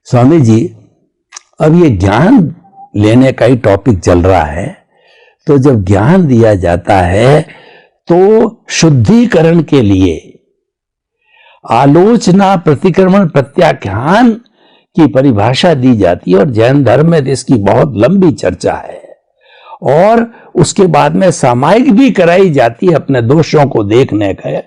स्वामी जी, अब ये ज्ञान लेने का ही टॉपिक चल रहा है, तो जब ज्ञान दिया जाता है तो शुद्धिकरण के लिए आलोचना, प्रतिक्रमण, प्रत्याख्यान की परिभाषा दी जाती है और जैन धर्म में इसकी बहुत लंबी चर्चा है और उसके बाद में सामायिक भी कराई जाती है अपने दोषों को देखने का।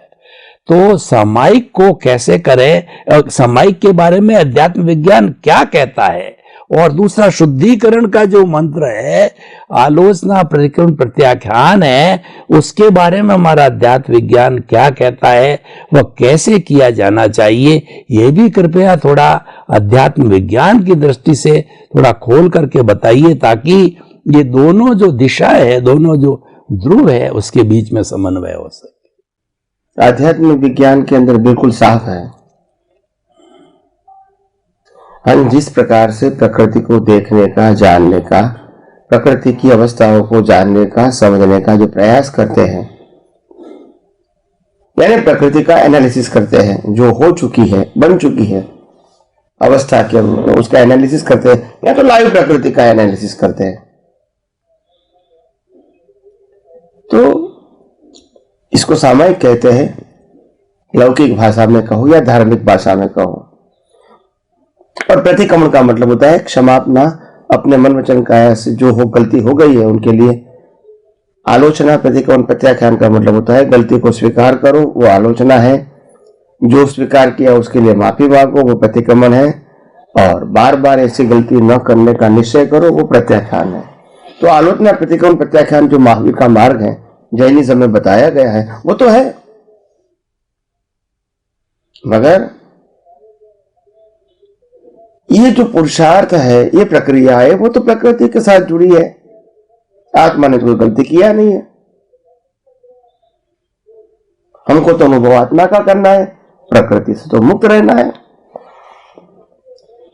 तो सामायिक को कैसे करें, सामायिक के बारे में अध्यात्म विज्ञान क्या कहता है, और दूसरा शुद्धिकरण का जो मंत्र है, आलोचना, प्रतिक्रमण, प्रत्याख्यान है, उसके बारे में हमारा अध्यात्म विज्ञान क्या कहता है, वह कैसे किया जाना चाहिए, ये भी कृपया थोड़ा अध्यात्म विज्ञान की दृष्टि से थोड़ा खोल करके बताइए, ताकि ये दोनों जो दिशा है, दोनों जो ध्रुव है, उसके बीच में समन्वय हो सके। आध्यात्मिक विज्ञान के अंदर बिल्कुल साफ है। हम जिस प्रकार से प्रकृति को देखने का, जानने का, प्रकृति की अवस्थाओं को जानने का, समझने का जो प्रयास करते हैं, यानी प्रकृति का एनालिसिस करते हैं, जो हो चुकी है, बन चुकी है अवस्था के, उसका एनालिसिस करते हैं, या तो लाइव प्रकृति का एनालिसिस करते हैं। तो इसको सामायिक कहते हैं, लौकिक भाषा में कहो या धार्मिक भाषा में कहो। और प्रतिक्रमण का मतलब होता है क्षमापना, अपने मन वचन काया से जो हो गलती हो गई है उनके लिए। आलोचना, प्रतिक्रमण, प्रत्याख्यान का मतलब होता है गलती को स्वीकार करो, वो आलोचना है। जो स्वीकार किया उसके लिए माफी मांगो, वो प्रतिक्रमण है। और बार बार ऐसी गलती न करने का निश्चय करो, वो प्रत्याख्यान है। तो आलोचना, प्रतिक्रमण, प्रत्याख्यान जो महावीर का मार्ग है, जैनिज्म में बताया गया है, वो तो है। मगर ये जो पुरुषार्थ है, ये प्रक्रिया है, वो तो प्रकृति के साथ जुड़ी है। आत्मा ने कोई गलती किया नहीं है, हमको तो अनुभव आत्मा का करना है, प्रकृति से तो मुक्त रहना है।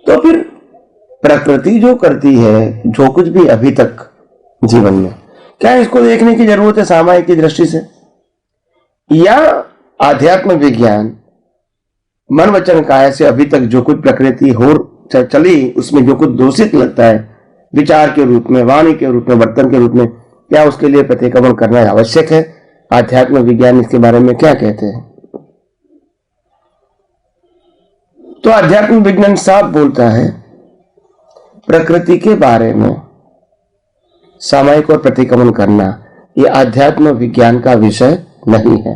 तो फिर प्रकृति जो करती है, जो कुछ भी अभी तक जीवन में, क्या इसको देखने की जरूरत है सामायिक की दृष्टि से, या आध्यात्म विज्ञान मन वचन काया से अभी तक जो कुछ प्रकृति हो चली, उसमें जो कुछ दूषित लगता है, विचार के रूप में, वाणी के रूप में, वर्तन के रूप में, क्या उसके लिए प्रतिक्रमण करना आवश्यक है? आध्यात्म विज्ञान इसके बारे में क्या कहते हैं? तो आध्यात्म विज्ञान साफ बोलता है, प्रकृति के बारे में सामायिक और प्रतिक्रमण करना यह आध्यात्म विज्ञान का विषय नहीं है।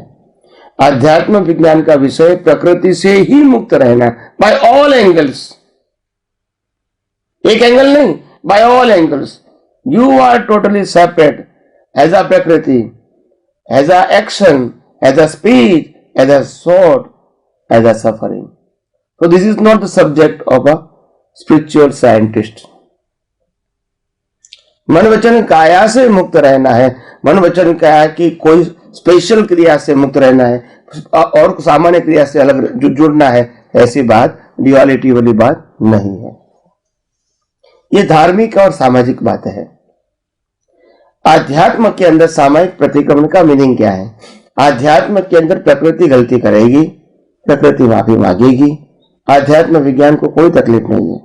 आध्यात्म विज्ञान का विषय प्रकृति से ही मुक्त रहना, बाय ऑल एंगल्स। एक एंगल नहीं, by all angles. You are totally separate as a prakriti, as a action, as a speech, as a thought, as a suffering. So this is not the subject of a spiritual scientist. मन वचन काया से मुक्त रहना है, मन वचन काया की कोई स्पेशल क्रिया से मुक्त रहना है और सामान्य क्रिया से अलग जुड़ना है, ऐसी बात, ड्युअलिटी वाली बात नहीं है। ये धार्मिक और सामाजिक बात है। आध्यात्म के अंदर सामायिक प्रतिक्रमण का मीनिंग क्या है? आध्यात्म के अंदर प्रकृति गलती करेगी, प्रकृति माफी मांगेगी, आध्यात्म विज्ञान को कोई तकलीफ नहीं है।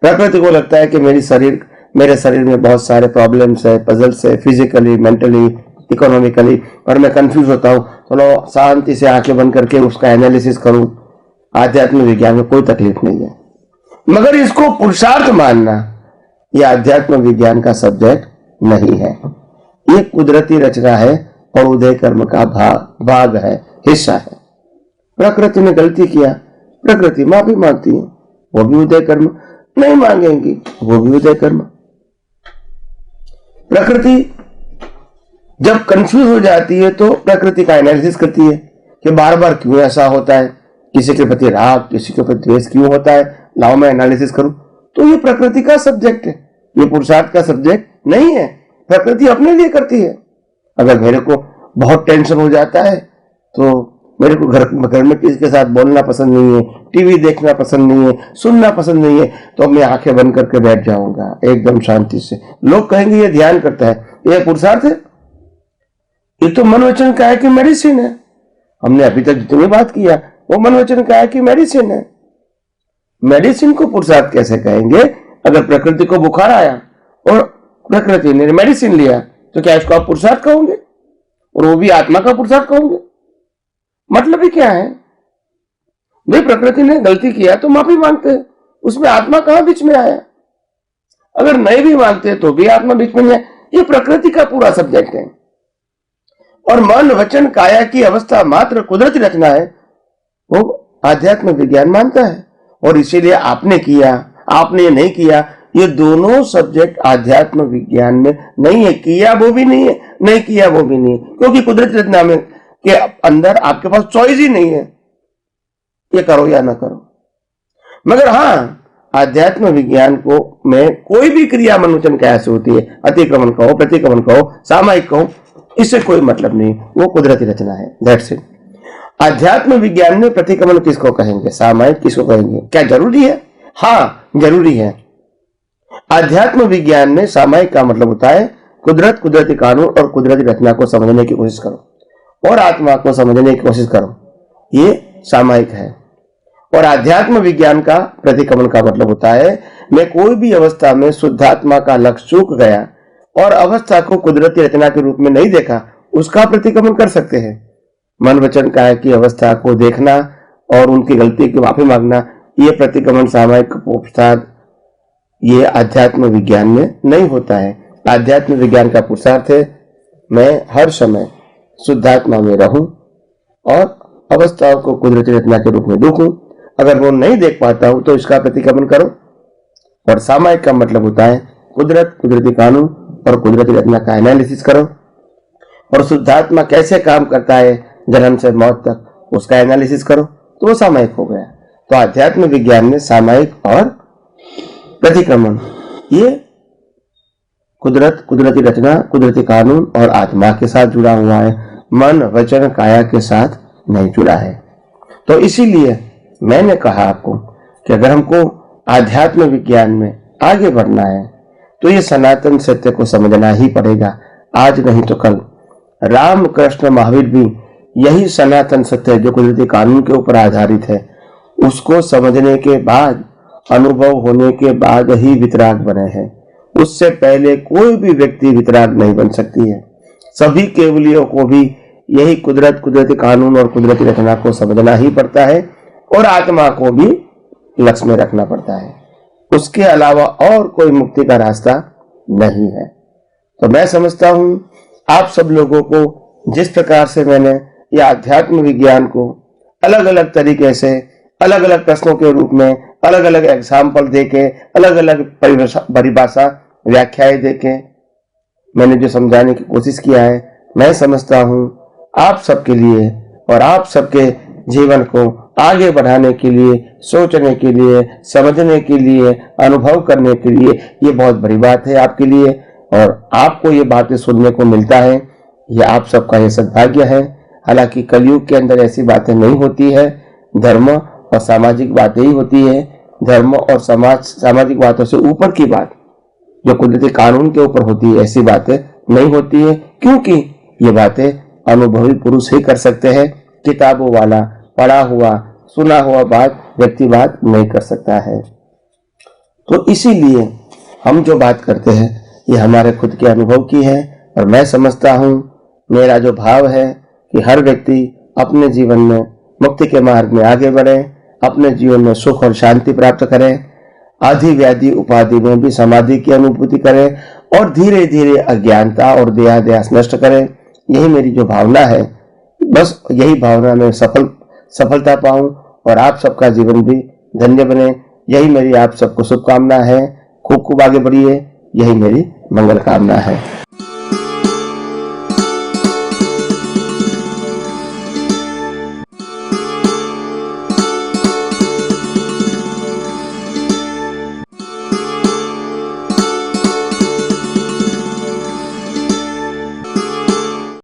प्रकृति को लगता है कि मेरे शरीर में बहुत सारे प्रॉब्लम्स है, पजल्स है, फिजिकली, मेंटली, इकोनॉमिकली, और मैं कंफ्यूज होता हूं, चलो शांति से आंखें बंद करके उसका एनालिसिस करूं। आध्यात्म विज्ञान में कोई तकलीफ नहीं है, मगर इसको पुरुषार्थ मानना यह आध्यात्म विज्ञान का सब्जेक्ट नहीं है। ये कुदरती रचना है और उदय कर्म का भाग है, हिस्सा है। प्रकृति ने गलती किया, प्रकृति माफी मांगती है, वो भी उदय कर्म। नहीं मांगेंगी, वो भी उदय कर्म। प्रकृति जब कंफ्यूज हो जाती है तो प्रकृति का एनालिसिस करती है कि बार बार क्यों ऐसा होता है, किसी के प्रति राग, किसी के प्रति द्वेष क्यों होता है, लाओ मैं एनालिसिस करूं। तो ये प्रकृति का सब्जेक्ट है, ये पुरुषार्थ का सब्जेक्ट नहीं है। प्रकृति अपने लिए करती है। अगर मेरे को बहुत टेंशन हो जाता है तो मेरे को घर में किसी के साथ बोलना पसंद नहीं है, टीवी देखना पसंद नहीं है, सुनना पसंद नहीं है, तो मैं आंखें बंद करके बैठ जाऊंगा एकदम शांति से। लोग कहेंगे ये ध्यान करता है, ये पुरुषार्थ है? ये तो मन वचन काया की मेडिसिन है। हमने अभी तक जितनी बात किया वो मन वचन काया की मेडिसिन है। मेडिसिन को पुरुषार्थ कैसे कहेंगे? अगर प्रकृति को बुखार आया और प्रकृति ने मेडिसिन लिया तो क्या इसको आप पुरुषार्थ कहोगे? और वो भी आत्मा का पुरुषार्थ कहोगे? मतलब ही क्या है? भाई प्रकृति ने गलती किया तो माफी मांगते हैं, उसमें आत्मा कहां बीच में आया? अगर नहीं भी मांगते तो भी आत्मा बीच में नहीं आया। ये प्रकृति का पूरा सब्जेक्ट है। और मन वचन काया की अवस्था मात्र कुदरती रचना है, वो आध्यात्म विज्ञान मानता है। और इसीलिए आपने किया, आपने ये नहीं किया, ये दोनों सब्जेक्ट आध्यात्म विज्ञान में नहीं है। किया वो भी नहीं है, नहीं किया वो भी नहीं है, क्योंकि कुदरती रचना में के अंदर आपके पास चॉइस ही नहीं है, ये करो या ना करो। मगर हाँ, आध्यात्म विज्ञान को में कोई भी क्रिया मन वचन काया से होती है, अतिक्रमण कहो, प्रतिक्रमण कहो, सामायिक कहो, इससे कोई मतलब नहीं, वो कुदरती रचना है। That's it. आध्यात्म विज्ञान में प्रतिक्रमण किसको कहेंगे, सामायिक किसको कहेंगे? क्या जरूरी है? हाँ, जरूरी है। आध्यात्म विज्ञान में सामायिक का मतलब होता है कुदरत, कुदरती कानून और कुदरती रचना को समझने की कोशिश करो और आत्मा को समझने की कोशिश करो, ये सामायिक है। और आध्यात्म विज्ञान का प्रतिक्रमण का मतलब होता है मैं कोई भी अवस्था में शुद्धात्मा का लक्ष्य चूक गया और अवस्था को कुदरती रचना के रूप में नहीं देखा, उसका प्रतिक्रमण कर सकते हैं। मन वचन काया की अवस्था को देखना और उनकी गलती की माफी मांगना, ये प्रतिक्रमण सामायिक पुरुषार्थ ये आध्यात्म विज्ञान में नहीं होता है। आध्यात्म विज्ञान का पुरुषार्थ है मैं हर समय शुद्धात्मा में रहूं और अवस्थाओं को कुदरती रचना के रूप में देखूं। अगर वो नहीं देख पाता हूं तो इसका प्रतिक्रमण करो। और सामायिक का मतलब होता है कुदरत, कुदरती कानून और कुदरती रचना का एनालिसिस करो और शुद्धात्मा कैसे काम करता है जन्म से मौत तक, उसका एनालिसिस करो, तो वो सामायिक हो गया। तो आध्यात्म विज्ञान में सामायिक और प्रतिक्रमण ये कुदरत, कुदरती रचना, कुदरती कानून और आत्मा के साथ जुड़ा हुआ है, मन वचन काया के साथ नहीं जुड़ा है। तो इसीलिए मैंने कहा आपको कि अगर हमको आध्यात्म विज्ञान में आगे बढ़ना है तो ये सनातन सत्य को समझना ही पड़ेगा, आज नहीं तो कल। राम कृष्ण महावीर भी यही सनातन सत्य जो कुदरती कानून के ऊपर आधारित है, उसको समझने के बाद, अनुभव होने के बाद ही वितराग बने हैं। उससे पहले कोई भी व्यक्ति वितराग नहीं बन सकती है। सभी केवलियों को भी यही कुदरत, कुदरती कानून और कुदरती रचना को समझना ही पड़ता है और आत्मा को भी लक्ष्य में रखना पड़ता है। उसके अलावा और कोई मुक्ति का रास्ता नहीं है। तो मैं समझता हूं आप सब लोगों को जिस प्रकार से मैंने यह अध्यात्म विज्ञान को अलग अलग तरीके से, अलग अलग प्रश्नों के रूप में, अलग अलग एग्जाम्पल देके, अलग अलग परिभाषा व्याख्याएं देके मैंने जो समझाने की कोशिश किया है, मैं समझता हूं आप सबके लिए और आप सबके जीवन को आगे बढ़ाने के लिए, सोचने के लिए, समझने के लिए, अनुभव करने के लिए ये बहुत बड़ी बात है आपके लिए। और आपको ये बातें सुनने को मिलता है, ये आप सबका ये सद्भाग्य है। हालांकि कलयुग के अंदर ऐसी बातें नहीं होती है, धर्म और सामाजिक बातें ही होती है। धर्म और सामाजिक बातों से ऊपर की बात जो कुदरती कानून के ऊपर होती है, ऐसी बातें नहीं होती है, क्योंकि ये बातें अनुभवी पुरुष ही कर सकते हैं। किताबों वाला, पढ़ा हुआ, सुना हुआ बात व्यक्ति बात नहीं कर सकता है। तो इसीलिए हम जो बात करते हैं ये हमारे खुद के अनुभव की है। और मैं समझता हूँ, मेरा जो भाव है कि हर व्यक्ति अपने जीवन में मुक्ति के मार्ग में आगे बढ़े, अपने जीवन में सुख और शांति प्राप्त करे, आदि व्याधि उपाधि में भी समाधि की अनुभूति करे और धीरे धीरे अज्ञानता और देहाध्यास नष्ट करे। यही मेरी जो भावना है, बस यही भावना में सफलता पाऊं और आप सबका जीवन भी धन्य बने, यही मेरी आप सबको शुभकामना है। खूब खूब आगे बढ़िए, यही मेरी मंगल कामना है।